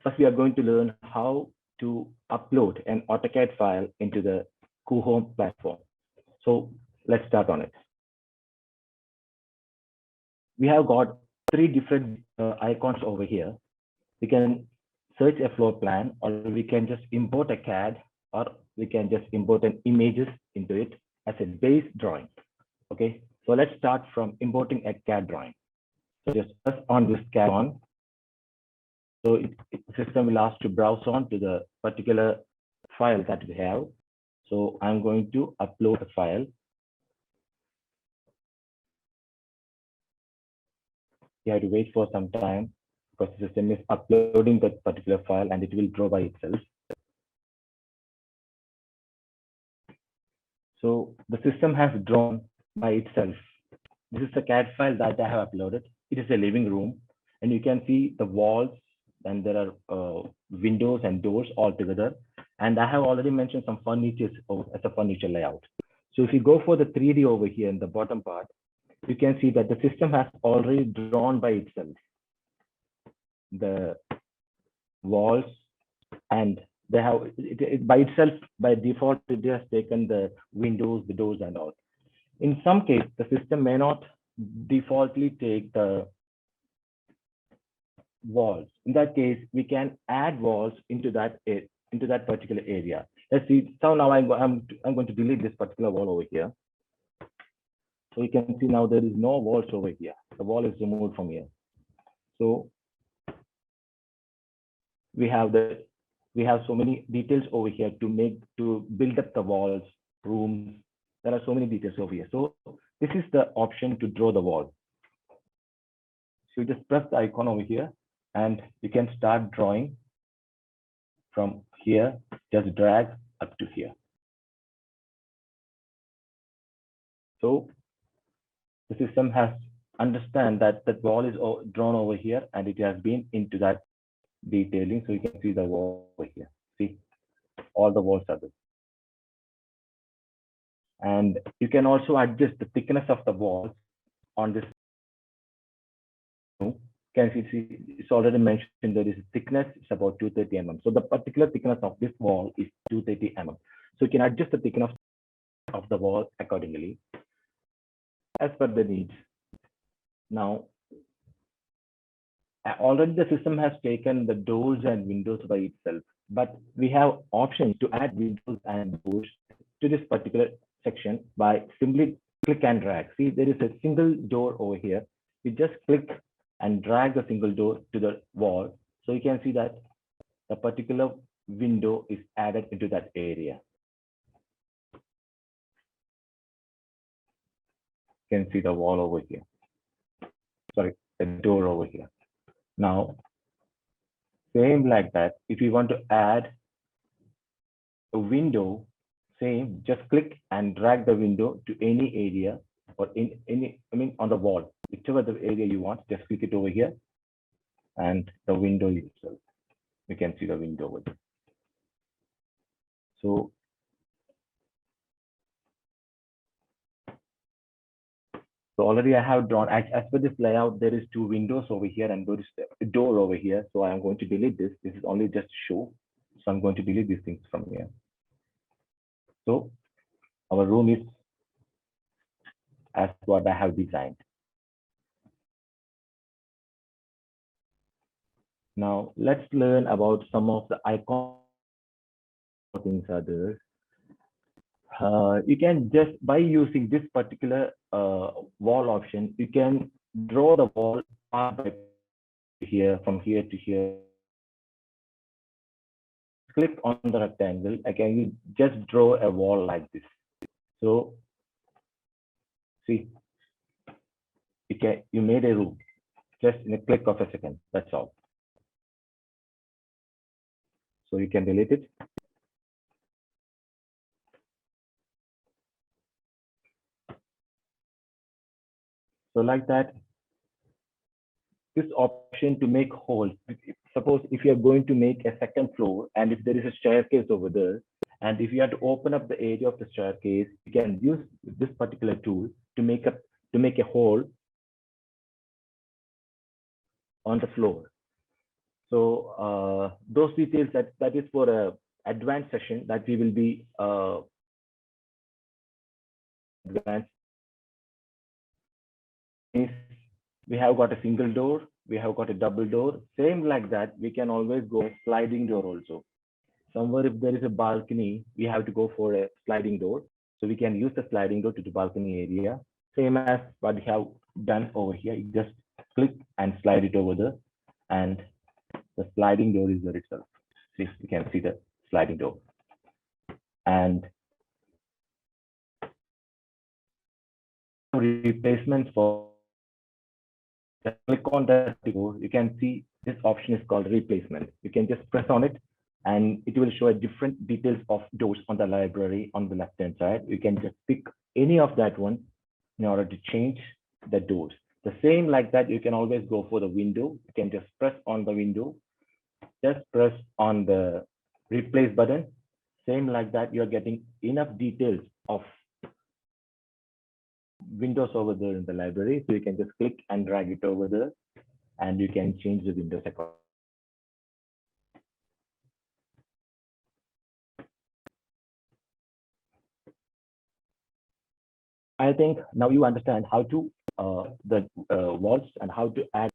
First, we are going to learn how to upload an AutoCAD file into the Coohom platform. So let's start on it. We have got three different icons over here. We can search a floor plan, or we can just import a CAD, or we can just import an images into it as a base drawing. Okay, so let's start from importing a CAD drawing. So just press on this CAD on. So the system will ask to browse on to the particular file that we have. So I'm going to upload a file. You have to wait for some time because the system is uploading that particular file and it will draw by itself. So the system has drawn by itself. This is the CAD file that I have uploaded. It is a living room, and you can see the walls, and there are windows and doors all together. And I have already mentioned some furniture as a furniture layout. So if you go for the 3D over here in the bottom part, you can see that the system has already drawn by itself the walls, and they have it by itself, by default, it has taken the windows, the doors, and all. In some case, the system may not defaultly take the walls. In that case, we can add walls into that particular area. Let's see. So now I'm going to delete this particular wall over here. So you can see now there is no walls over here. The wall is removed from here. So we have so many details over here to build up the walls, rooms. There are so many details over here. So this is the option to draw the wall. So you just press the icon over here and you can start drawing from here. Just drag up to here. So the system has understand that that wall is drawn over here and it has been into that detailing. So you can see the wall over here. See, all the walls are there. And you can also adjust the thickness of the walls on this. You can see it's already mentioned there is a thickness, it's about 230 mm. So the particular thickness of this wall is 230 mm. So you can adjust the thickness of the wall accordingly as per the needs. Now, already the system has taken the doors and windows by itself, but we have options to add windows and doors to this particular section by simply click and drag. See, there is a single door over here. You just click and drag the single door to the wall. So you can see that the particular window is added into that area. You can see the wall over here. Sorry, the door over here. Now, same like that, if you want to add a window, same, just click and drag the window to any area or on the wall, whichever the area you want, just click it over here and the window itself. You can see the window over there. So already I have drawn, as per this layout, there is two windows over here and there is a door over here. So I am going to delete this. This is only just show. So I'm going to delete these things from here. So our room is as what I have designed. Now let's learn about some of the icon things are there. You can just, by using this particular wall option, you can draw the wall here, from here to here. Click on the rectangle. Again, you just draw a wall like this. So see, you made a room just in a click of a second. That's all. So you can delete it. So like that, this option to make holes. Suppose if you're going to make a second floor and if there is a staircase over there, and if you have to open up the area of the staircase, you can use this particular tool to make a hole on the floor. So those details, that is for a advanced session that we will be advanced. Is we have got a single door, we have got a double door. Same like that, we can always go sliding door also. Somewhere if there is a balcony, we have to go for a sliding door. So we can use the sliding door to the balcony area. Same as what we have done over here. You just click and slide it over there, and the sliding door is there itself. See, you can see the sliding door. And replacements for click on that door, you can see this option is called replacement. You can just press on it and it will show a different details of doors on the library on the left hand side. You can just pick any of that one in order to change the doors. The same like that, you can always go for the window. You can just press on the window, just press on the replace button. Same like that, you're getting enough details of windows over there in the library. So you can just click and drag it over there and you can change the windows accordingly. I think now you understand how to the walls and how to add.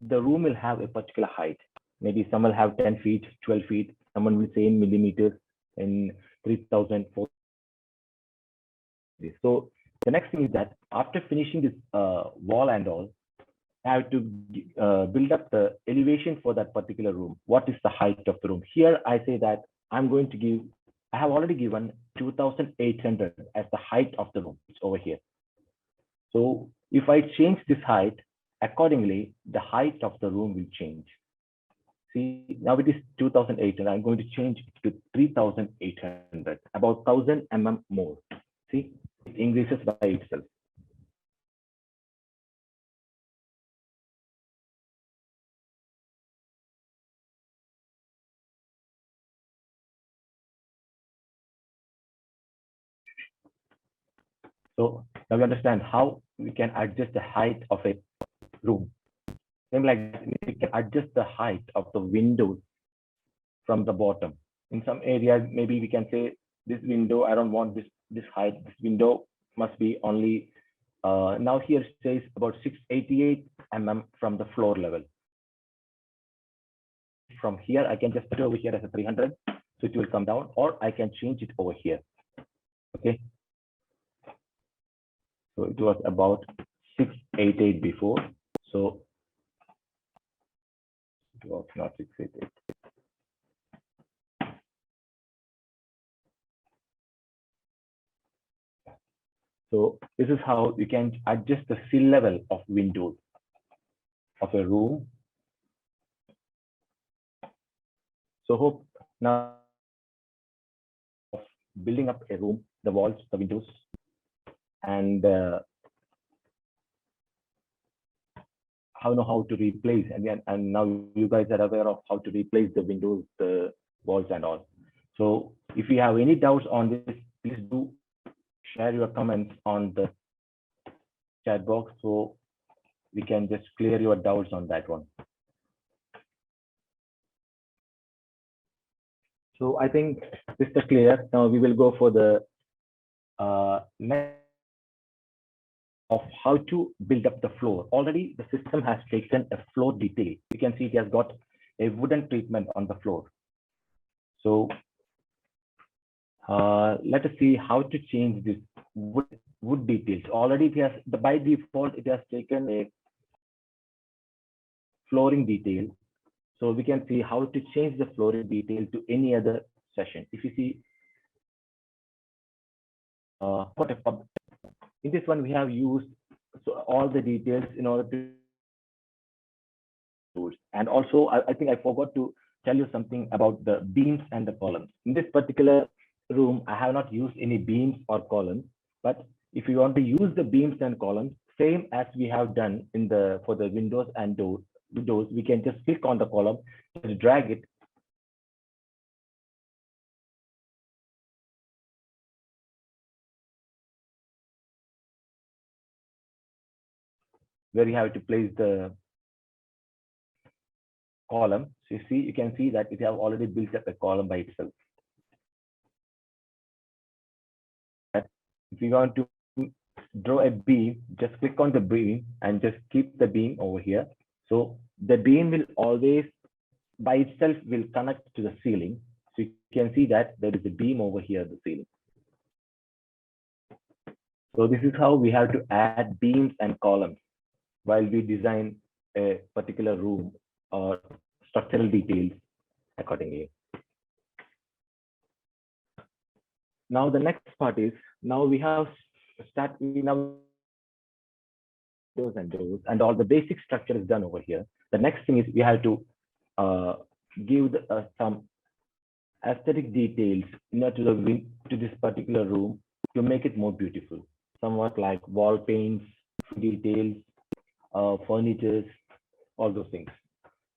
The room will have a particular height. Maybe some will have 10 feet, 12 feet. Someone will say in millimeters, in 3,000, 4,000. So the next thing is that after finishing this wall and all, I have to build up the elevation for that particular room. What is the height of the room? Here I say that I'm going to give, I have already given 2,800 as the height of the room. It's over here. So if I change this height, accordingly, the height of the room will change. See, now it is 2,800. I'm going to change it to 3,800, about 1,000 more. See, it increases by itself. So now we understand how we can adjust the height of a room. Same like we can adjust the height of the windows from the bottom. In some areas, maybe we can say this window, I don't want this height. This window must be only, now here it says about 688 from the floor level. From here, I can just put it over here as a 300, so it will come down, or I can change it over here. Okay. So it was about 688 before. So it was not 688. So this is how you can adjust the sill level of windows of a room. So hope now building up a room, the walls, the windows, and how to replace, and now you guys are aware of how to replace the windows, the walls, and all. So if you have any doubts on this, please do share your comments on the chat box so we can just clear your doubts on that one. So I think this is clear. Now we will go for the next of how to build up the floor. Already the system has taken a floor detail. You can see it has got a wooden treatment on the floor. So let us see how to change this wood details. Already it has, by default, it has taken a flooring detail. So we can see how to change the flooring detail to any other session. If you see, in this one, we have used all the details in order to, and also I think I forgot to tell you something about the beams and the columns. In this particular room, I have not used any beams or columns, but if you want to use the beams and columns, same as we have done in the for the windows and doors, we can just click on the column, just drag it. Where you have to place the column. So you can see that it have already built up a column by itself. If you want to draw a beam, just click on the beam and just keep the beam over here. So the beam will always by itself will connect to the ceiling. So you can see that there is a beam over here at the ceiling. So this is how we have to add beams and columns while we design a particular room or structural details accordingly. Now the next part is, now we have windows and doors and all the basic structure is done over here. The next thing is we have to give some aesthetic details to this particular room to make it more beautiful. Somewhat like wall paints, details, furniture, all those things.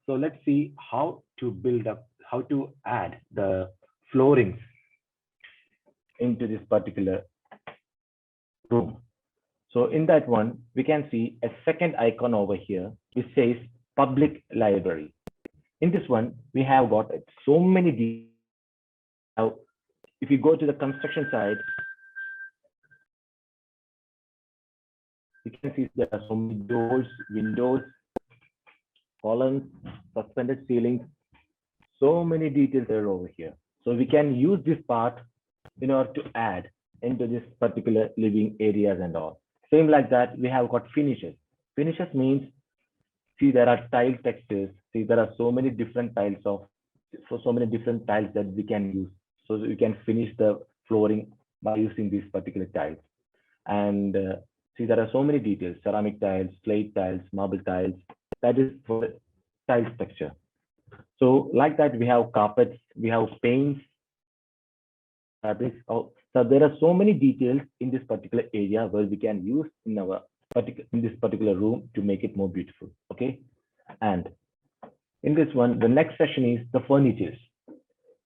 So let's see how to add the floorings into this particular room. So in that one, we can see a second icon over here, which says public library. In this one, we have got so many details. Now, if you go to the construction side, you can see there are so many doors, windows, columns, suspended ceilings, so many details are over here. So we can use this part in order to add into this particular living areas and all. Same like that, we have got finishes. Finishes means, see, there are tile textures. See, there are so many different tiles that we can use. So we can finish the flooring by using these particular tiles. And see, there are so many details: ceramic tiles, slate tiles, marble tiles. That is for the tile texture. So like that, we have carpets, we have paints, fabrics. Oh, so there are so many details in this particular area where we can use in this particular room to make it more beautiful. Okay, and in this one, the next section is the furnitures.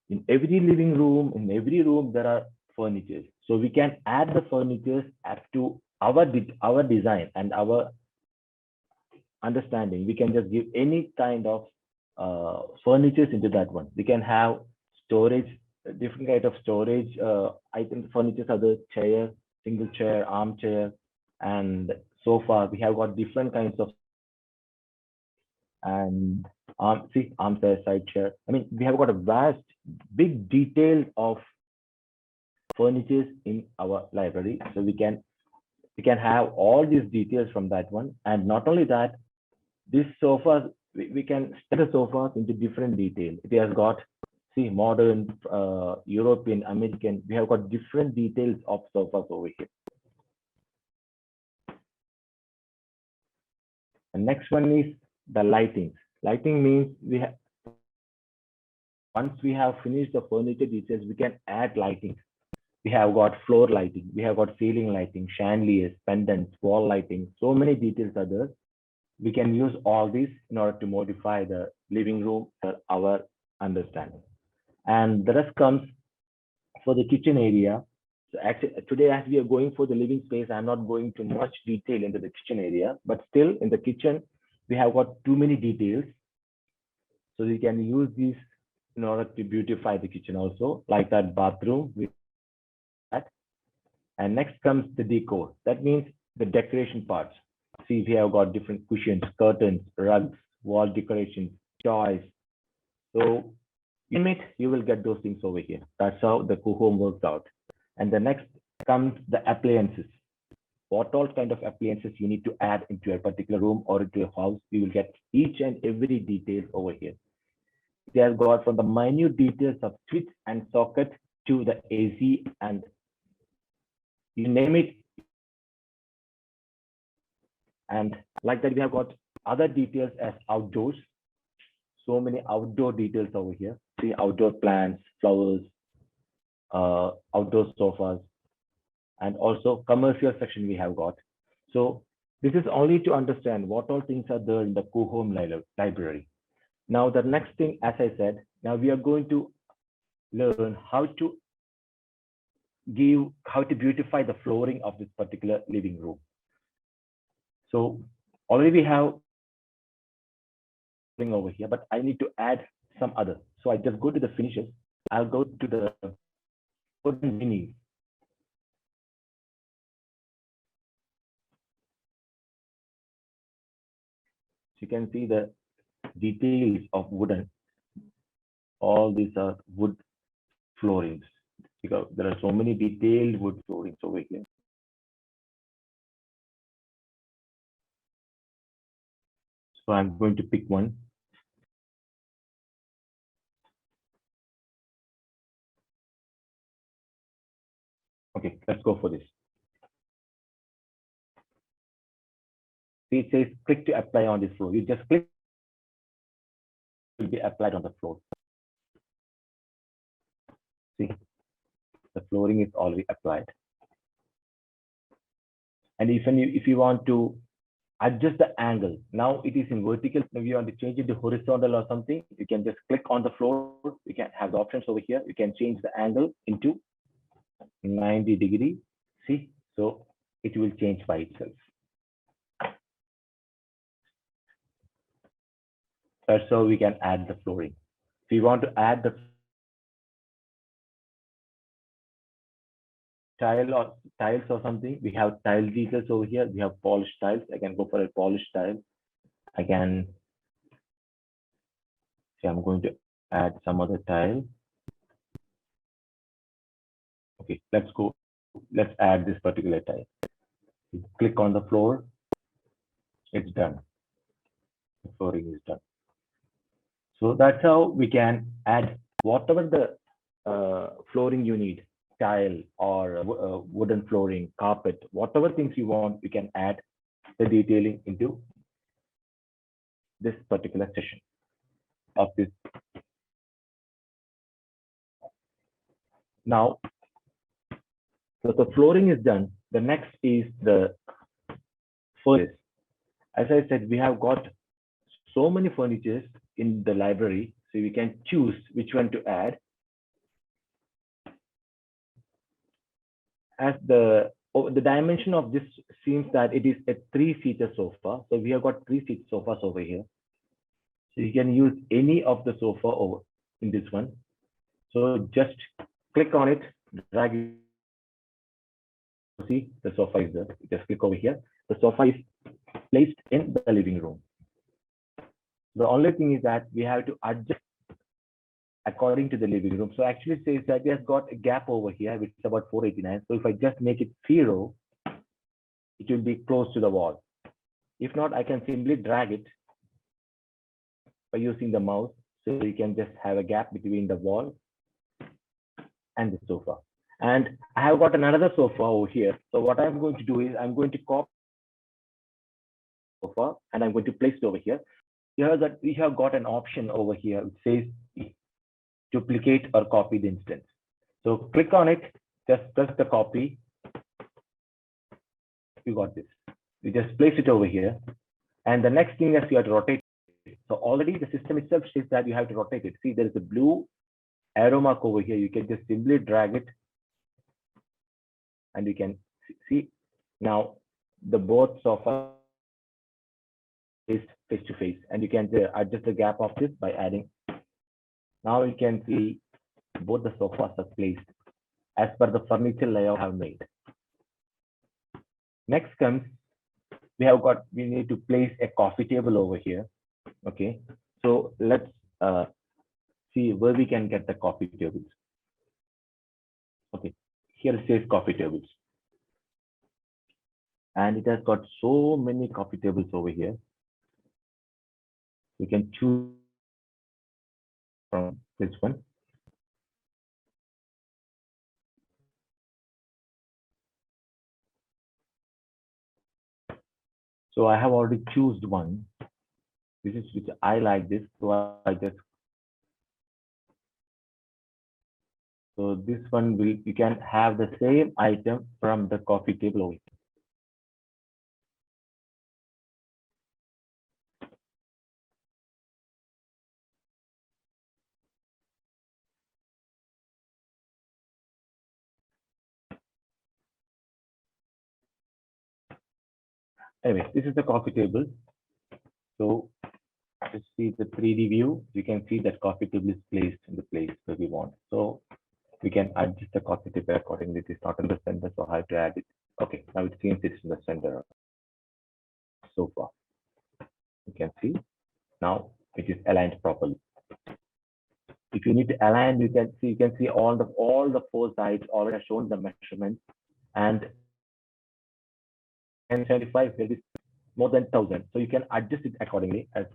In every living room, in every room, there are furnitures. So we can add the furnitures up to our design and our understanding. We can just give any kind of furnitures into that one. We can have storage, different kind of storage items. Furnitures are the chair, single chair, armchair, and sofa. We have got different kinds of, and armchair, side chair. I mean, we have got a vast, big detail of furnitures in our library. So we can have all these details from that one. And not only that, this sofas, we can set the sofas into different detail. It has got, see, modern, European, American. We have got different details of sofas over here. The next one is the lighting. Lighting means once we have finished the furniture details, we can add lighting. We have got floor lighting, we have got ceiling lighting, chandeliers, pendants, wall lighting. So many details are there. We can use all these in order to modify the living room for our understanding. And the rest comes for the kitchen area. So actually, today, as we are going for the living space, I'm not going too much detail into the kitchen area, but still in the kitchen, we have got too many details. So we can use these in order to beautify the kitchen also, like that bathroom. And next comes the decor. That means the decoration parts. See, we have got different cushions, curtains, rugs, wall decorations, toys. So you will get those things over here. That's how the Coohom works out. And the next comes the appliances. What all kind of appliances you need to add into a particular room or into a house, you will get each and every detail over here. They have got from the minute details of switch and socket to the AC, and you name it. And like that, we have got other details as outdoors. So many outdoor details over here. See, outdoor plants, flowers, outdoor sofas, and also commercial section we have got. So this is only to understand what all things are there in the Coohom library. Now, the next thing, as I said, now we are going to learn how to beautify the flooring of this particular living room. So already we have over here, but I need to add some other. So I just go to the finishes. I'll go to the wooden veneer. So you can see the details of wooden. All these are wood floorings because there are so many detailed wood floorings over here. So I'm going to pick one. Okay, let's go for this. See, it says click to apply on this floor. You just click, it will be applied on the floor. See, the flooring is already applied. And if you want to adjust the angle, now it is in vertical. If you want to change it to horizontal or something, you can just click on the floor. You can have the options over here. You can change the angle into 90-degree. See, so it will change by itself. That's how we can add the flooring. If you want to add the tiles or something, we have tile details over here. We have polished tiles. I can go for a polished tile. I can say I'm going to add some other tile. Okay, let's go. Let's add this particular tile. Click on the floor. It's done. The flooring is done. So that's how we can add whatever the flooring you need, tile or wooden flooring, carpet, whatever things you want, you can add the detailing into this particular session of this. Now, so the flooring is done. The next is the furnace. As I said, we have got so many furnitures in the library, so we can choose which one to add. As the dimension of this seems that it is a 3-seater sofa. So we have got 3-seat sofas over here. So you can use any of the sofa over in this one. So just click on it, drag it. See, the sofa is there. Just click over here. The sofa is placed in the living room. The only thing is that we have to adjust according to the living room. So actually it says that we have got a gap over here, which is about 489. So if I just make it 0, it will be close to the wall. If not, I can simply drag it by using the mouse. So you can just have a gap between the wall and the sofa. And I have got another sofa over here. So what I'm going to do is I'm going to copy the sofa and I'm going to place it over here. Here that we have got an option over here which says duplicate or copy the instance. So click on it, just press the copy. You got this. You just place it over here. And the next thing is you have to rotate it. So already the system itself says that you have to rotate it. See, there is a blue arrow mark over here. You can just simply drag it. And you can see now the both sofa is face to face. And you can adjust the gap of this by adding. Now you can see both the sofas are placed as per the furniture layout I have made. Next comes, we need to place a coffee table over here. Okay, so let's see where we can get the coffee tables. Okay, here it says coffee tables. And it has got so many coffee tables over here. You can choose from this one. So I have already chosen one. This is which I like this. So so this one you can have the same item from the coffee table over here. Anyway, this is the coffee table. So just see the 3D view, you can see that coffee table is placed in the place where we want. So we can adjust the coffee table accordingly. It is not in the center, so I have to add it. Okay, now it seems it's in the center so far. You can see now it is aligned properly. If you need to align, you can see all the four sides already shown the measurements, and 75 there is more than 1,000, so you can adjust it accordingly. As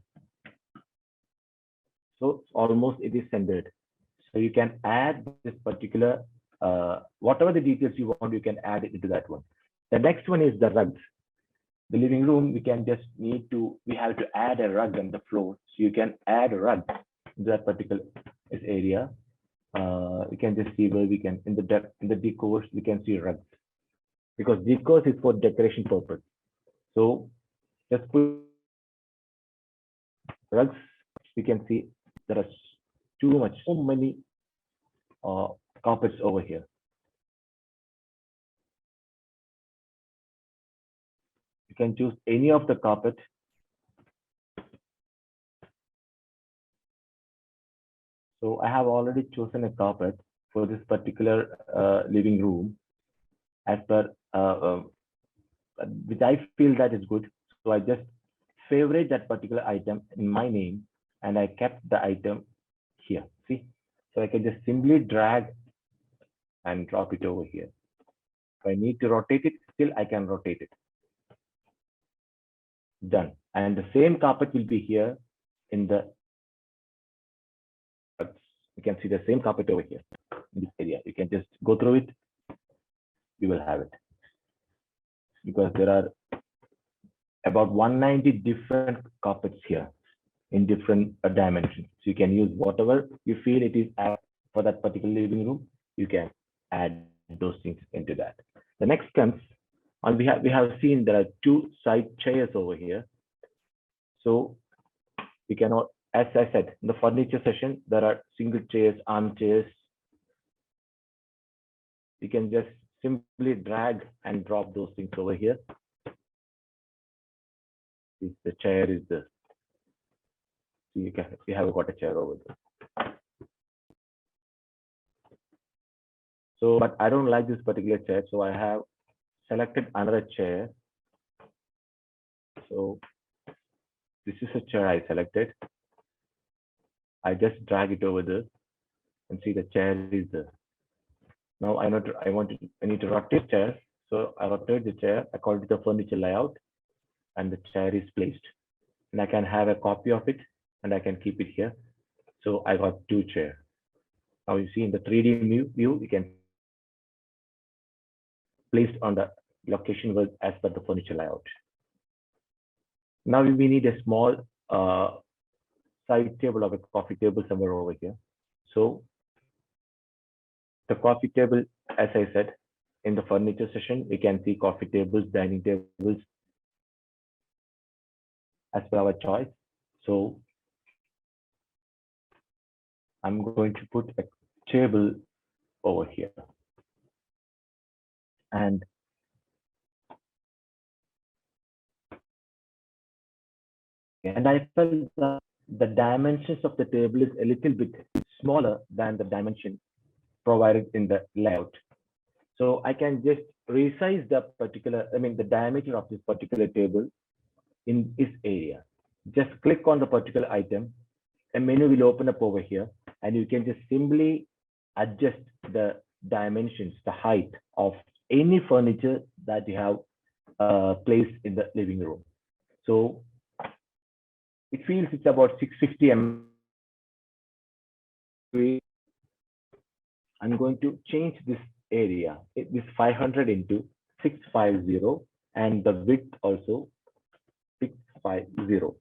so almost it is centered, so you can add this particular whatever the details you want, you can add it into that one. The next one is the rugs. The living room, we have to add a rug on the floor, so you can add a rug in that particular area. We can just see where we can in the decors we can see rugs, because decors is for decoration purpose. So just put rugs. We can see there are so many carpets over here. You can choose any of the carpet. So I have already chosen a carpet for this particular living room, as per which I feel that is good. So I just favorite that particular item in my name, and I kept the item here. See, so I can just simply drag and drop it over here. If I need to rotate it, still I can rotate it. Done. And the same carpet will be here in the. You can see the same carpet over here in this area. You can just go through it. You will have it, because there are about 190 different carpets here in different dimensions. So you can use whatever you feel it is for that particular living room. You can add those things into that. The next comes on. We have seen there are two side chairs over here. So we cannot, as I said, in the furniture session, there are single chairs, armchairs. You can just simply drag and drop those things over here. If the chair is this, so you have got a chair over there. So, but I don't like this particular chair, so I have selected another chair. So this is a chair I selected. I just drag it over there and see the chair is there. Now I need to rotate the chair. So I rotate the chair according to the furniture layout, and the chair is placed. And I can have a copy of it, and I can keep it here. So I got two chairs. Now you see in the 3D view, you can place on the location as per the furniture layout. Now we need a small side table of a coffee table somewhere over here. So the coffee table, as I said, in the furniture section, we can see coffee tables, dining tables, as per our choice. So I'm going to put a table over here. And I felt that the dimensions of the table is a little bit smaller than the dimension provided in the layout. So I can just resize the the diameter of this particular table in this area. Just click on the particular item. A menu will open up over here, and you can just simply adjust the dimensions, the height of any furniture that you have placed in the living room. So it feels it's about 650 mm. I'm going to change this area, this 500 into 650, and the width also 650.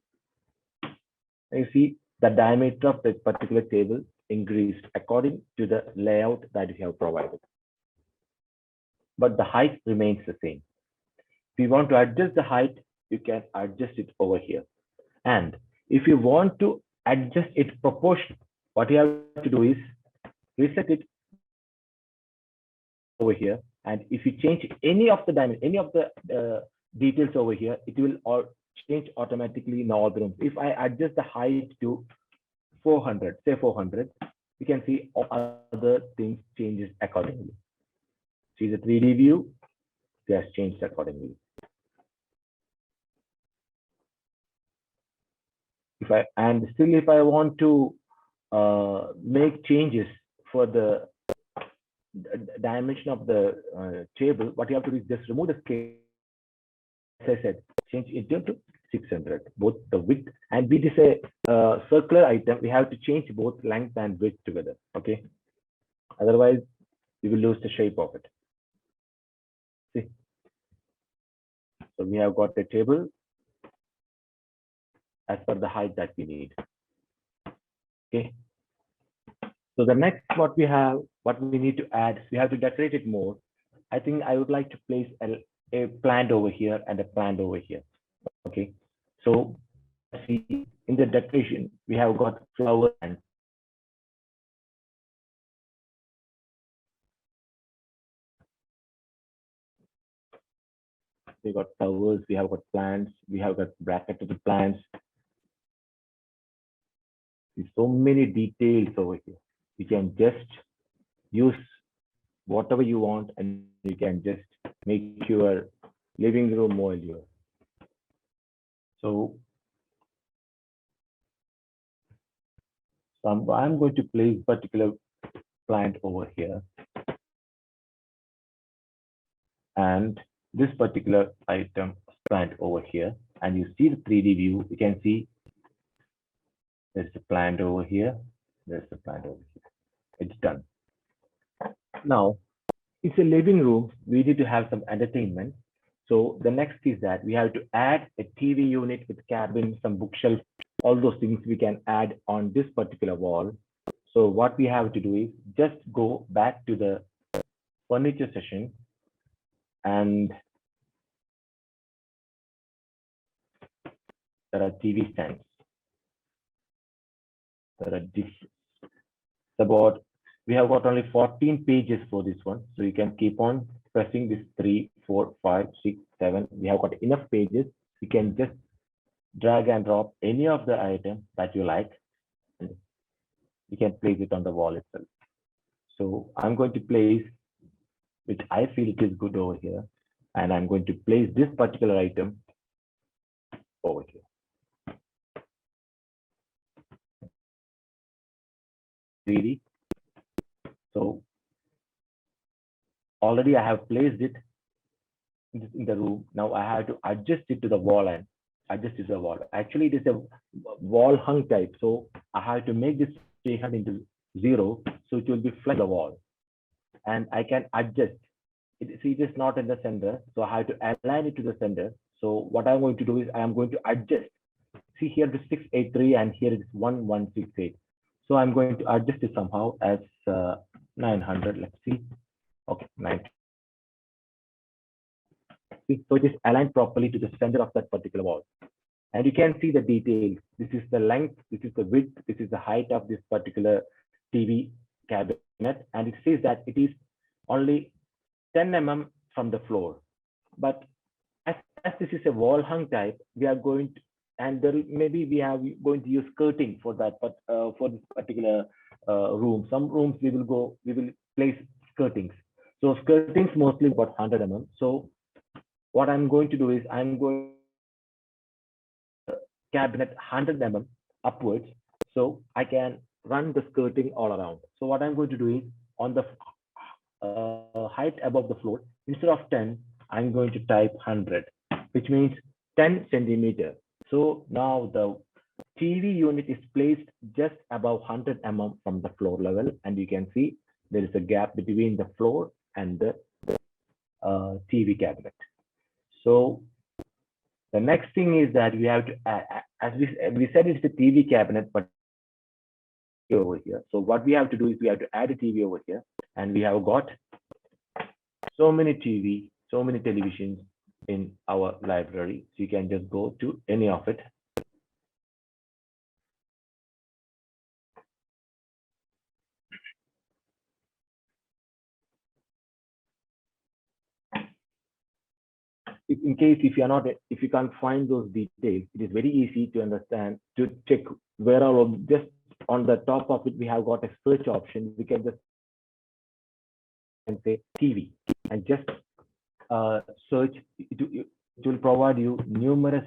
You see the diameter of that particular table increased according to the layout that you have provided, but the height remains the same. If you want to adjust the height, you can adjust it over here. And if you want to adjust its proportion, what you have to do is reset it over here. And if you change any of the details over here, it will all change automatically in all the rooms. If I adjust the height to 400, say 400, you can see all other things changes accordingly. See the 3D view, it has changed accordingly. If I want to make changes for the dimension of the table, what you have to do is just remove the scale. As I said, change it to 600, both the width, and it is a circular item. We have to change both length and width together. Okay, otherwise we will lose the shape of it. See, so we have got a table as per the height that we need. Okay, so the next what we need to add, we have to decorate it more. I think I would like to place a plant over here and a plant over here. Okay, so see in the decoration we have got flower and we got flowers, we have got plants, we have got bracketed plants. There's so many details over here. You can just use whatever you want and you can just make your living room more allure. So I'm going to place particular plant over here and this particular item plant over here, and you see the 3D view. You can see there's a plant over here, there's a plant over here. It's done. Now it's a living room. We need to have some entertainment. So the next is that we have to add a TV unit with cabin, some bookshelf, all those things we can add on this particular wall. So what we have to do is just go back to the furniture section and there are TV stands. There are about, we have got only 14 pages for this one. So you can keep on pressing this 3, 4, 5, 6, 7. We have got enough pages. You can just drag and drop any of the item that you like. And you can place it on the wall itself. So I'm going to place, which I feel it is good over here. And I'm going to place this particular item over here. Really. So already I have placed it in the room. Now I have to adjust it to the wall and adjust it to the wall. Actually, it is a wall hung type. So I have to make this 300 into 0. So it will be flat the wall. And I can adjust. See, it is not in the center. So I have to align it to the center. So what I'm going to do is I am going to adjust. See here it is 683 and here it is 1168. So I'm going to adjust it somehow as 900. Let's see. Okay, 900. So it is aligned properly to the center of that particular wall. And you can see the details. This is the length, this is the width, this is the height of this particular TV cabinet. And it says that it is only 10 mm from the floor. But as this is a wall hung type, we are going to, and there maybe we are going to use skirting for that, but for this particular room. Some rooms we will place skirtings. So skirtings mostly about 100 mm. So what I'm going to do is I'm going to cabinet 100 mm upwards, so I can run the skirting all around. So what I'm going to do is on the height above the floor, instead of 10, I'm going to type 100, which means 10 centimeter. So now the TV unit is placed just above 100 mm from the floor level, and you can see there is a gap between the floor and the TV cabinet. So the next thing is that we have to add, as we said, it's the TV cabinet, but over here. So what we have to do is we have to add a TV over here, and we have got so many TV, so many televisions in our library. So you can just go to any of it. in case if you're not, if you can't find those details, it is very easy to understand, to check where all of, just on the top of it, we have got a search option. We can just say TV and just search. It will provide you numerous,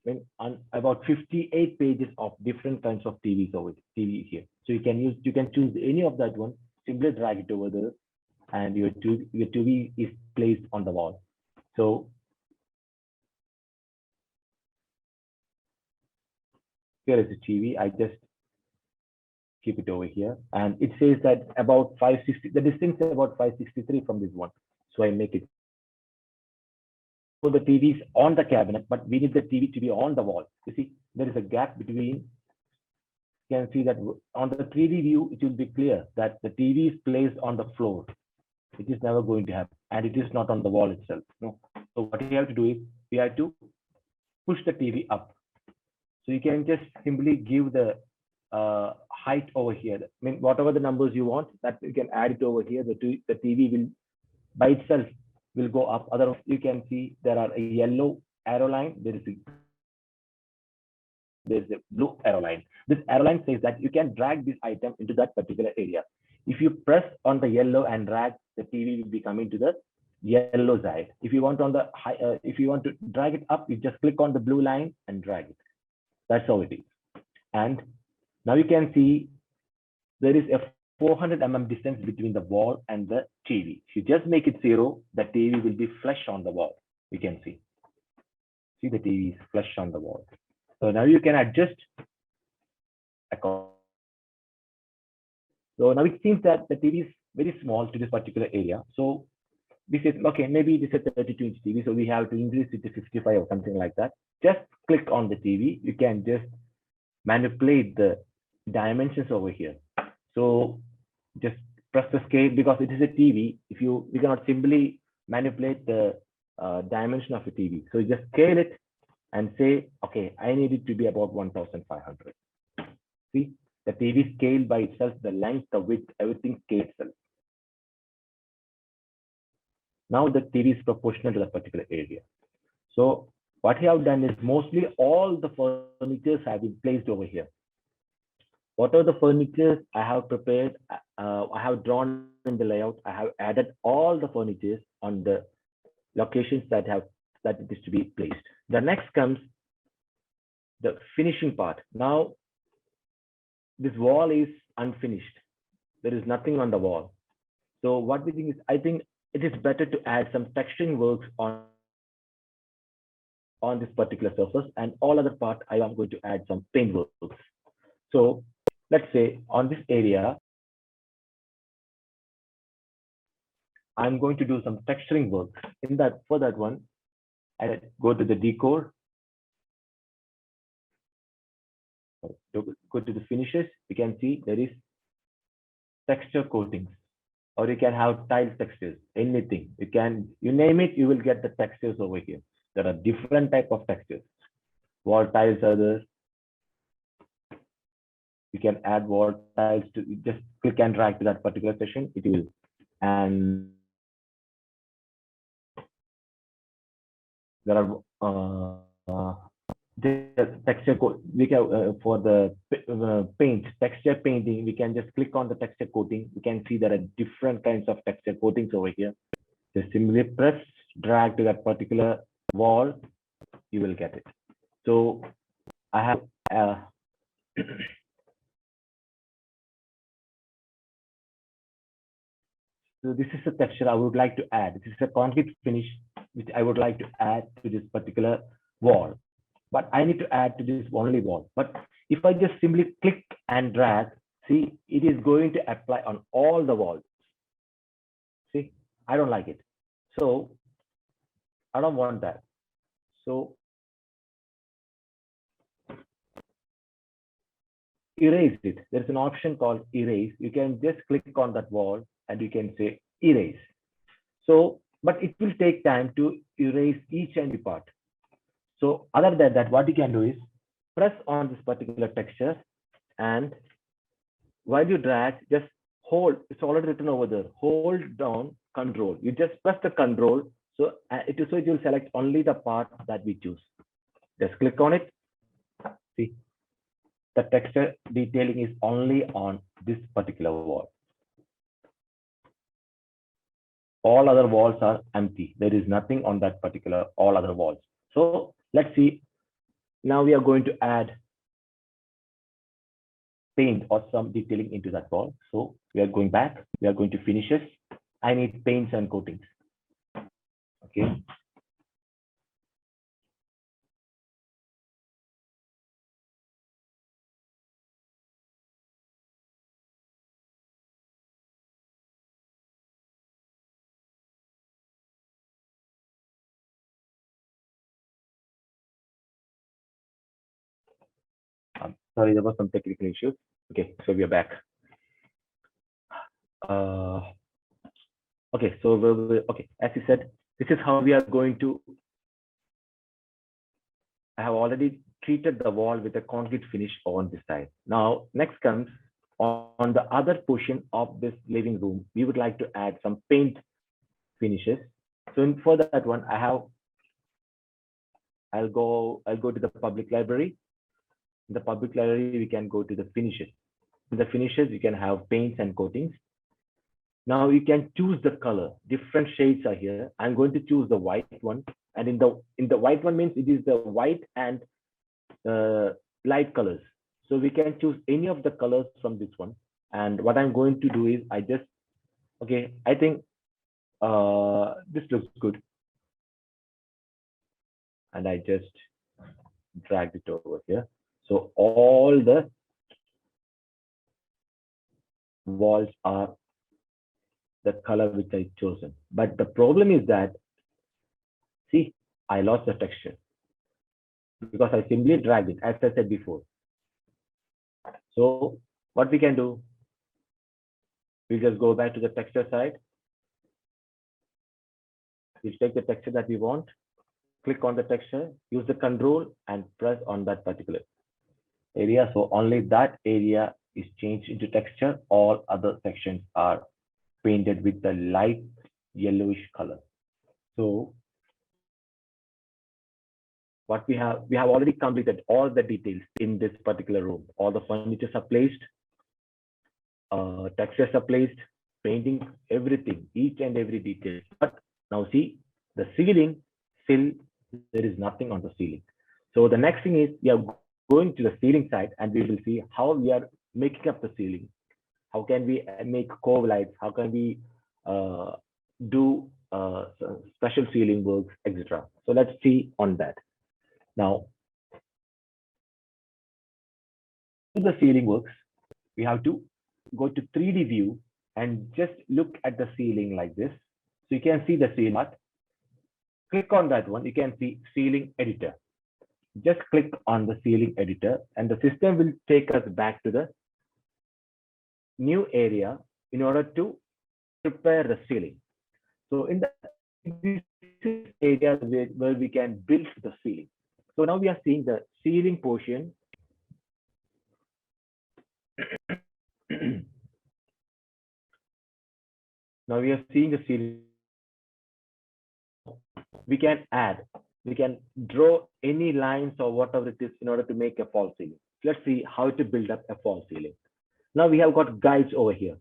when on about 58 pages of different kinds of TVs over TV here. So you can choose any of that one, simply drag it over there, and your TV is placed on the wall. So here is a TV. I just keep it over here, and it says that about 560. The distance is about 563 from this one. So I make it. So the TV is on the cabinet, but we need the TV to be on the wall. You see, there is a gap between. You can see that on the 3D view, it will be clear that the TV is placed on the floor. It is never going to happen, and it is not on the wall itself. No. So what we have to do is we have to push the TV up. So you can just simply give the height over here. I mean, whatever the numbers you want, that you can add it over here. The TV will by itself will go up. Otherwise, you can see there are a yellow arrow line. There's a blue arrow line. This arrow line says that you can drag this item into that particular area. If you press on the yellow and drag, the TV will be coming to the yellow side. If you want on the if you want to drag it up, you just click on the blue line and drag it. That's how it is. And now you can see there is a 400 mm distance between the wall and the TV. If you just make it 0, the TV will be flush on the wall. You can see. See, the TV is flush on the wall. So now you can adjust. So now it seems that the TV is very small to this particular area. So this is okay, maybe this is a 32-inch TV, so we have to increase it to 55 or something like that. Just click on the TV. You can just manipulate the dimensions over here. So just press the scale, because it is a TV. We cannot simply manipulate the dimension of a TV. So you just scale it and say, okay, I need it to be about 1,500. See, the TV scaled by itself, the length, the width, everything scales itself. Now the TV is proportional to that particular area. So what we have done is mostly all the furnitures have been placed over here. What are the furnitures I have prepared? I have drawn in the layout. I have added all the furnitures on the locations that it is to be placed. The next comes the finishing part. Now this wall is unfinished. There is nothing on the wall. So what we think is, I think it is better to add some texturing works on this particular surface, and all other part I am going to add some paint works. So let's say on this area, I'm going to do some texturing work. For that one, I go to the decor, go to the finishes. You can see there is texture coatings, or you can have tile textures, anything. You name it, you will get the textures over here. There are different type of textures. Wall tiles are there. You can add wall tiles to, just click and drag to that particular section. It will, and there are the texture code. We can for the paint texture painting. We can just click on the texture coating. You can see there are different kinds of texture coatings over here. Just simply press, drag to that particular wall, you will get it. So I have so this is a texture I would like to add. This is a concrete finish which I would like to add to this particular wall, but I need to add to this only wall. But if I just simply click and drag, see, it is going to apply on all the walls. See, I don't like it. So I don't want that. So erase it. There's an option called erase. You can just click on that wall and you can say erase. So, but it will take time to erase each and every part. So other than that, what you can do is press on this particular texture, and while you drag, just hold. It's already written over there. Hold down Control. You just press the Control So it will select only the part that we choose. Just click on it. See, the texture detailing is only on this particular wall. All other walls are empty. There is nothing on that particular all other walls. So let's see. Now we are going to add paint or some detailing into that wall. So we are going back. We are going to finishes. I need paints and coatings. Okay. Sorry, there was some technical issues. Okay, so we are back. Uh, okay, so okay, as you said, this is how we are going to. I have already treated the wall with a concrete finish on this side. Now, next comes on the other portion of this living room. We would like to add some paint finishes. So for that one, I'll go to the public library. In the public library, we can go to the finishes. In the finishes, you can have paints and coatings. Now you can choose the color. Different shades are here. I'm going to choose the white one. And in the white one means it is the white and light colors. So we can choose any of the colors from this one. And what I'm going to do is okay, I think this looks good. And I just dragged it over here. So all the walls are the color which I chosen. But the problem is that, see, I lost the texture because I simply dragged it, as I said before. So what we can do, we just go back to the texture side. We'll take the texture that we want, click on the texture, use the control and press on that particular area. So only that area is changed into texture. All other sections are painted with the light yellowish color. So what we have already completed all the details in this particular room. All the furniture are placed, textures are placed, painting, everything, each and every detail. But now see, the ceiling, still there is nothing on the ceiling. So the next thing is we are going to the ceiling side and we will see how we are making up the ceiling. How can we make cove lights? How can we do special ceiling works, etc. So let's see on that. Now, the ceiling works, we have to go to 3D view and just look at the ceiling like this. So you can see the ceiling part. Click on that one. You can see ceiling editor. Just click on the ceiling editor and the system will take us back to the new area in order to prepare the ceiling. So in this area where we can build the ceiling. So now we are seeing the ceiling portion. Now we are seeing the ceiling. We can draw any lines or whatever it is in order to make a false ceiling. Let's see how to build up a false ceiling. Now we have got guides over here.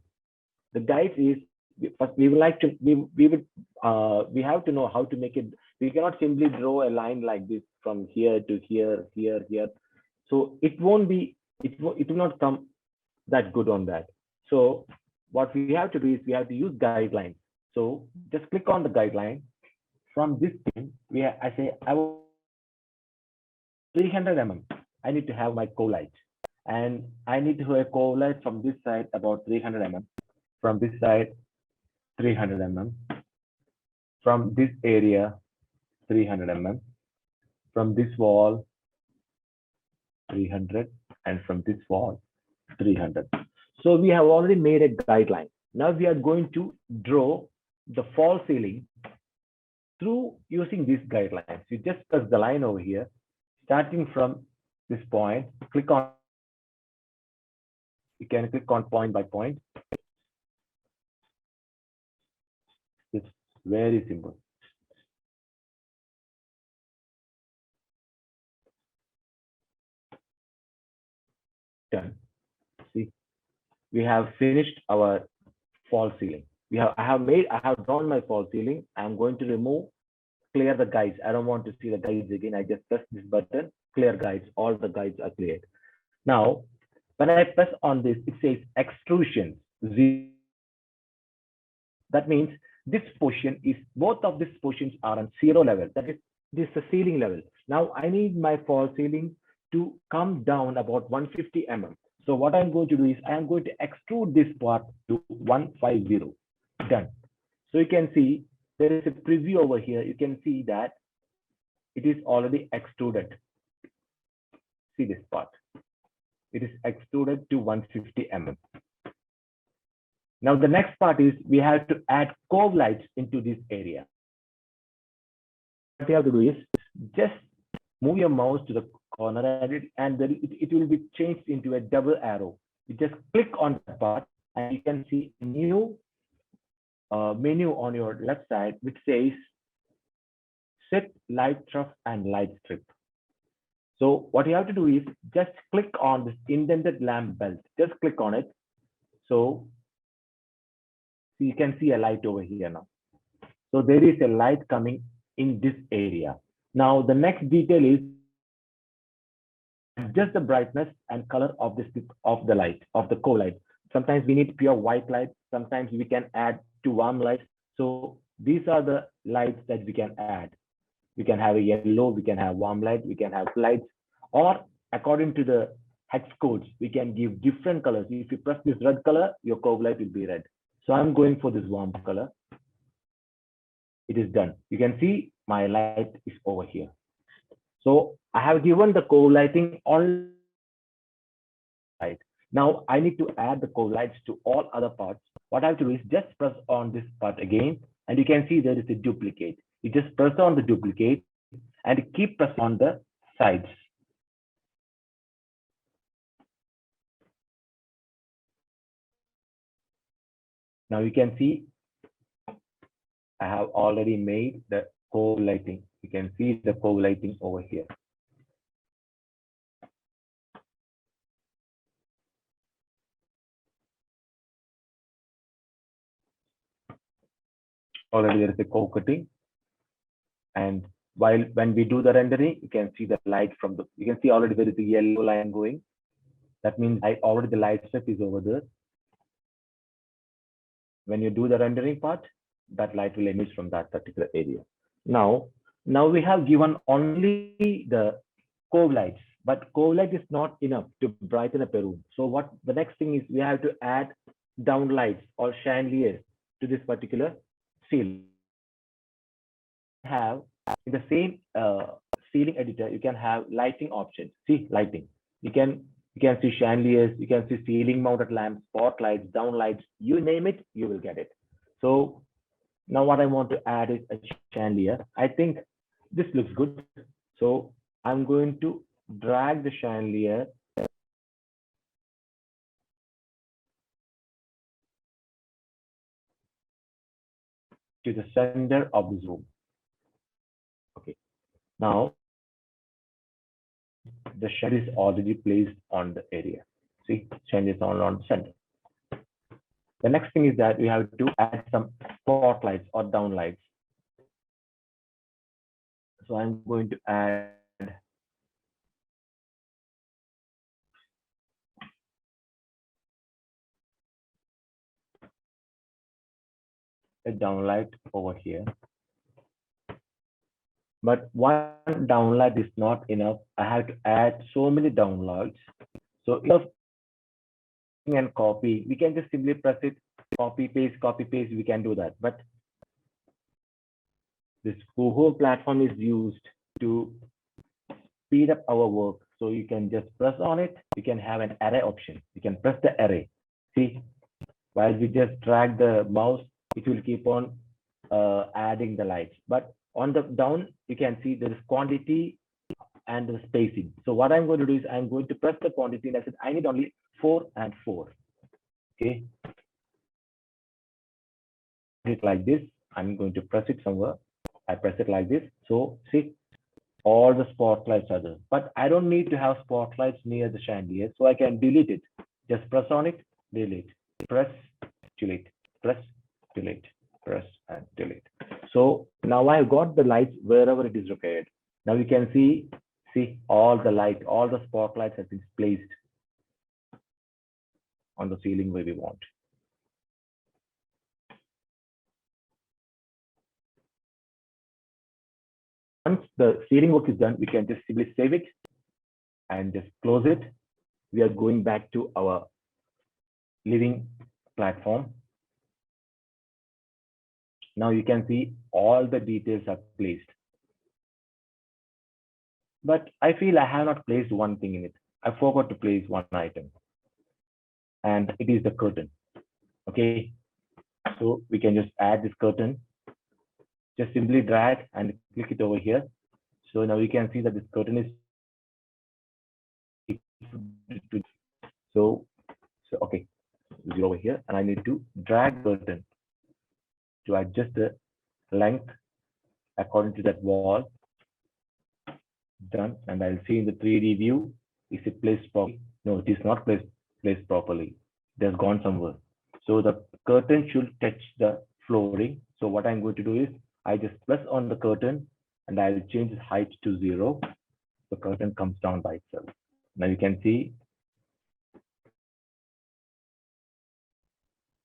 The guides is we would like to we have to know how to make it. We cannot simply draw a line like this from here to here, here. So it won't be it will not come that good on that. So what we have to do is we have to use guidelines. So just click on the guideline. From this thing, I say I want 300 mm. I need to have my cove light, and I need to have a cove light from this side about 300 mm. From this side, 300 mm. From this area, 300 mm. From this wall, 300, and from this wall, 300. So we have already made a guideline. Now we are going to draw the false ceiling through using these guidelines. You just press the line over here, starting from this point, click on, you can click on point by point. It's very simple. Done. See, we have finished our false ceiling. I have drawn my false ceiling. I'm going to remove, clear the guides. I don't want to see the guides again. I just press this button, clear guides. All the guides are cleared. Now, when I press on this, it says extrusion. That means this portion is, both of these portions are on 0 level. That is, this is the ceiling level. Now I need my false ceiling to come down about 150 mm. So what I'm going to do is I am going to extrude this part to 150. Done. So you can see there is a preview over here. You can see that it is already extruded. See this part. It is extruded to 150 mm. Now the next part is we have to add cove lights into this area. What you have to do is just move your mouse to the corner and it will be changed into a double arrow. You just click on that part and you can see a new menu on your left side which says set light trough and light strip. So what you have to do is just click on this indented lamp belt. Just click on it. So you can see a light over here now. So there is a light coming in this area. Now the next detail is just the brightness and color of the light, of the cove light. Sometimes we need pure white light. Sometimes we can add two warm lights. So these are the lights that we can add. We can have a yellow, we can have warm light, we can have lights, or according to the hex codes, we can give different colors. If you press this red color, your cove light will be red. So I'm going for this warm color. It is done. You can see my light is over here. So I have given the cove lighting on light. Now I need to add the cove lights to all other parts. What I have to do is just press on this part again, and you can see there is a duplicate. You just press on the duplicate and keep pressing on the sides. Now you can see I have already made the cove lighting. You can see the cove lighting over here. Already there is a cove cutting. And when we do the rendering, you can see the light from the, you can see already there is a yellow line going. That means already the light strip is over there. When you do the rendering part, that light will emit from that particular area. Now we have given only the cove lights, but cove light is not enough to brighten up a room. So what the next thing is, we have to add down lights or chandeliers to this particular ceiling. Have in the same ceiling editor, you can have lighting options. See lighting. You can see chandeliers, you can see ceiling mounted lamps, spotlights, down lights, you name it, you will get it. So now what I want to add is a chandelier. I think this looks good. So I'm going to drag the chandelier to the center of this room. Okay. Now the chandelier is already placed on the area. See, chandelier is on the center. The next thing is that we have to add some spotlights or downlights. So I'm going to add a downlight over here. But one downlight is not enough. I have to add so many downlights. So if and copy, we can just simply press it, copy, paste, we can do that. But this Coohom platform is used to speed up our work. So you can just press on it. You can have an array option. You can press the array. See, while we just drag the mouse, it will keep on adding the lights. But on the down, you can see there is quantity and the spacing. So what I'm going to do is I'm going to press the quantity and I said I need only 4 and 4. Okay. It like this. I'm going to press it somewhere. I press it like this. So see, All the spotlights are there. But I don't need to have spotlights near the chandelier, so I can delete it. Just press on it, delete, press, delete, press, delete, press, and delete. So now I've got the lights wherever it is required. Now you can see all the light, all the spotlights have been placed on the ceiling where we want. Once the ceiling work is done, we can just simply save it and just close it. We are going back to our living platform. Now you can see all the details are placed. But I feel I have not placed one thing in it. I forgot to place one item, and it is the curtain. Okay, so we can just add this curtain. Just simply drag and click it over here. So now you can see that this curtain is so okay, zero over here, and I need to drag curtain to adjust the length according to that wall. Done, and I'll see in the 3D view, is it placed properly? No, it is not placed properly. It has gone somewhere. So the curtain should touch the flooring. So what I'm going to do is I just press on the curtain and I'll change the height to 0. The curtain comes down by itself. Now you can see,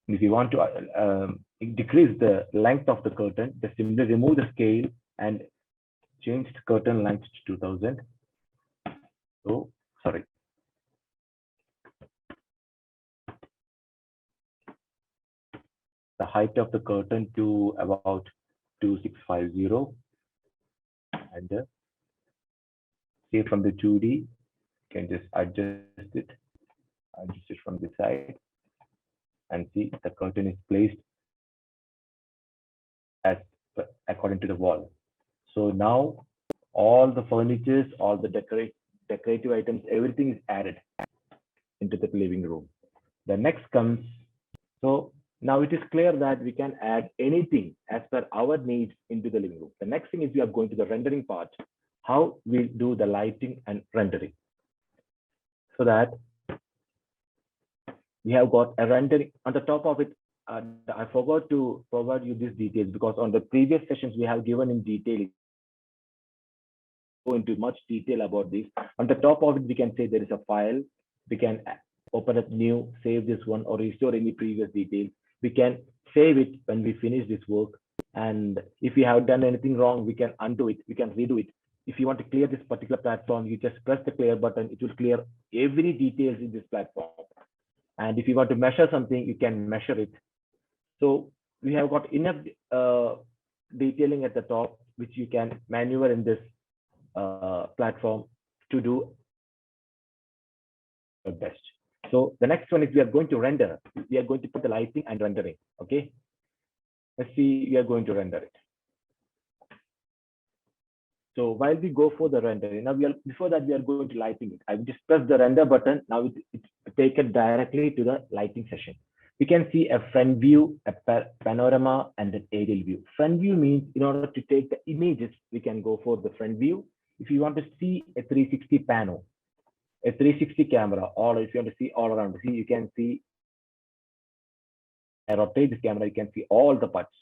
if you want to decrease the length of the curtain, just simply remove the scale and change the curtain length to 2000. So, sorry. The height of the curtain to about 2650, and say from the 2D, you can just adjust it from the side, and see the curtain is placed as according to the wall. So now all the furnitures, all the decorative items, everything is added into the living room. The next comes, so now it is clear that we can add anything as per our needs into the living room. The next thing is we are going to the rendering part, how we do the lighting and rendering. So that we have got a rendering on the top of it. I forgot to provide you these details because on the previous sessions we have given in detail, go into much detail about this. On the top of it, we can say there is a file. We can open up new, save this one, or restore any previous details. We can save it when we finish this work. And if we have done anything wrong, we can undo it. We can redo it. If you want to clear this particular platform, you just press the clear button. It will clear every details in this platform. And if you want to measure something, you can measure it. So we have got enough detailing at the top, which you can maneuver in this platform to do your best. So the next one is we are going to render. We are going to put the lighting and rendering. Okay. Let's see, we are going to render it. So while we go for the rendering, now before that we are going to lighting it. I just press the render button. Now it's taken directly to the lighting session. We can see a front view, a panorama, and an aerial view. Front view means in order to take the images, we can go for the front view. If you want to see a 360 panel, a 360 camera, or if you want to see all around, see, you can see, I rotate this camera, you can see all the parts.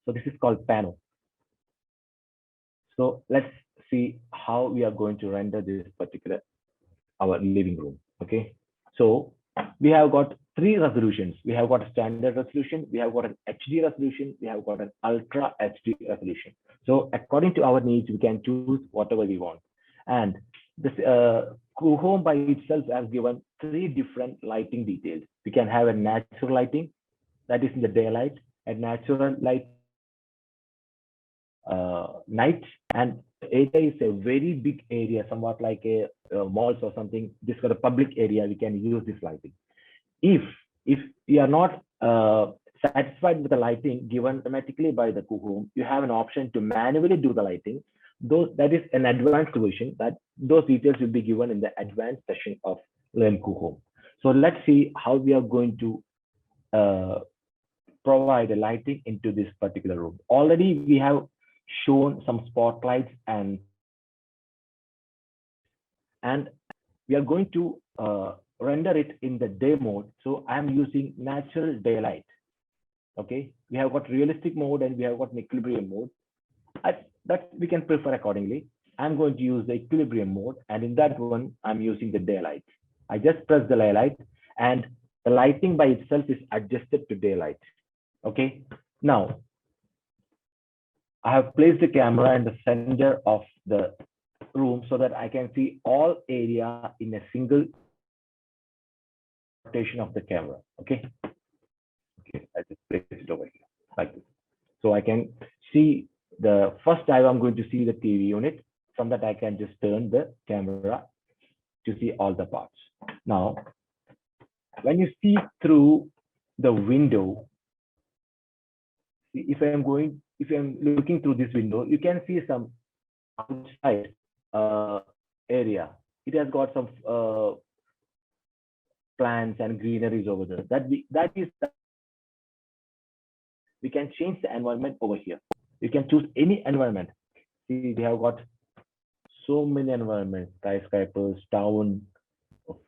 So this is called panel. So let's see how we are going to render this particular, our living room. Okay. So we have got 3 resolutions. We have got a standard resolution, we have got an HD resolution, we have got an ultra HD resolution. So according to our needs, we can choose whatever we want. And this Coohom by itself has given 3 different lighting details. We can have a natural lighting, that is in the daylight, a natural light night, and area is a very big area, somewhat like a malls or something. This is a public area, we can use this lighting. If you are not satisfied with the lighting given automatically by the Coohom, you have an option to manually do the lighting. That is an advanced version. That those details will be given in the advanced session of Learn Coohom. So let's see how we are going to provide a lighting into this particular room. Already we have shown some spotlights and and we are going to render it in the day mode. So I'm using natural daylight. Okay, we have got realistic mode and we have got an equilibrium mode. That we can prefer accordingly. I'm going to use the equilibrium mode, and in that one, I'm using the daylight. I just press the daylight, and the lighting by itself is adjusted to daylight. Okay, now I have placed the camera in the center of the room so that I can see all area in a single rotation of the camera. Okay, okay, I just place it over here like this. So I can see the first time I'm going to see the TV unit. From that, I can just turn the camera to see all the parts. Now, when you see through the window, if I'm looking through this window, you can see some outside area. It has got some plants and greeneries over there. We can change the environment over here. You can choose any environment. See, we have got so many environments: skyscrapers, town,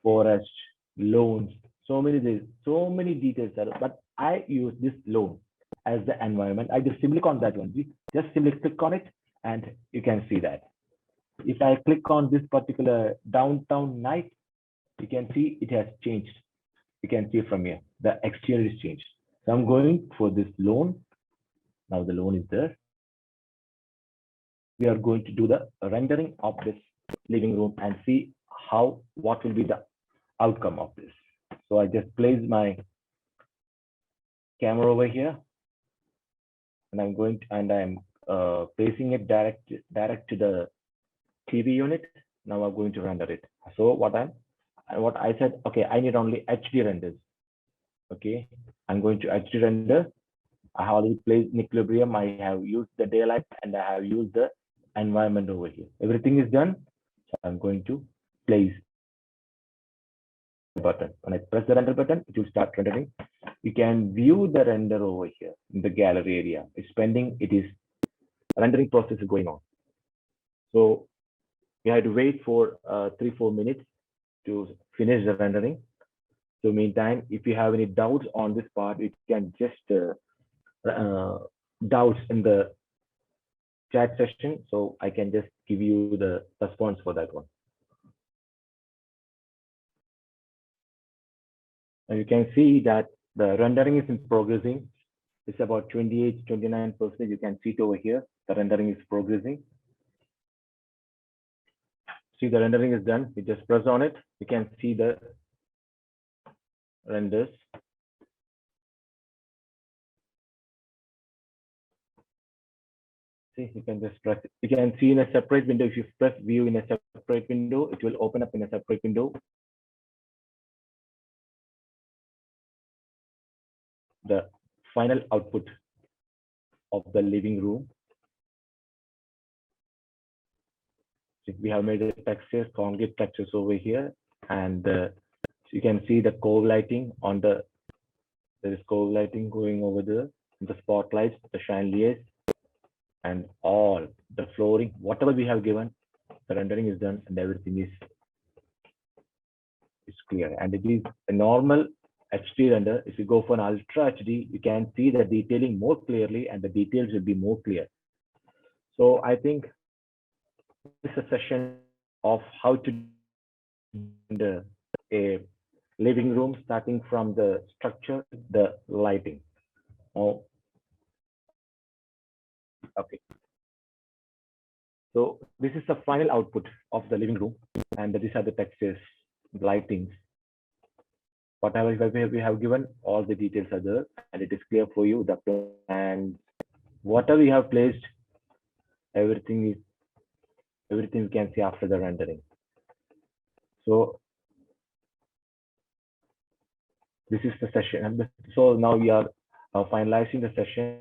forest, lawns, so many details are, but I use this lawn as the environment. I just simply click on that one. Just simply click on it and you can see that. If I click on this particular downtown night, you can see it has changed. You can see from here, the exterior is changed. So I'm going for this lawn. Now the lawn is there. We are going to do the rendering of this living room and see what will be the outcome of this. So I just place my camera over here, and I'm placing it direct to the TV unit. Now I'm going to render it. So what I said, okay, I need only HD renders. Okay, I'm going to HD render. I have already placed in equilibrium. I have used the daylight and I have used the environment over here. Everything is done. So I'm going to place the button. When I press the render button, it will start rendering. You can view the render over here in the gallery area. It's pending. It is rendering process is going on. So we had to wait for 3-4 minutes to finish the rendering. So meantime, if you have any doubts on this part, you can just doubts in the chat session. So I can just give you the response for that one. And you can see that the rendering is in progressing. It's about 28-29%. You can see it over here. The rendering is progressing. See, the rendering is done. You just press on it. You can see the renders. See, you can just press it. You can see in a separate window. If you press view in a separate window, it will open up in a separate window. The final output of the living room. So we have made the textures, concrete textures over here, and you can see the cove lighting on the. There is cove lighting going over there. The spotlights, the chandeliers, and all the flooring, whatever we have given, the rendering is done and everything is clear. And it is a normal HD render. If you go for an ultra HD, you can see the detailing more clearly and the details will be more clear. So I think this is a session of how to do a living room, starting from the structure, the lighting. Oh, okay. So this is the final output of the living room, and these are the textures, lightings. Whatever we have given, all the details are there, and it is clear for you. The plan, whatever we have placed, everything you can see after the rendering. So this is the session. So now we are finalizing the session.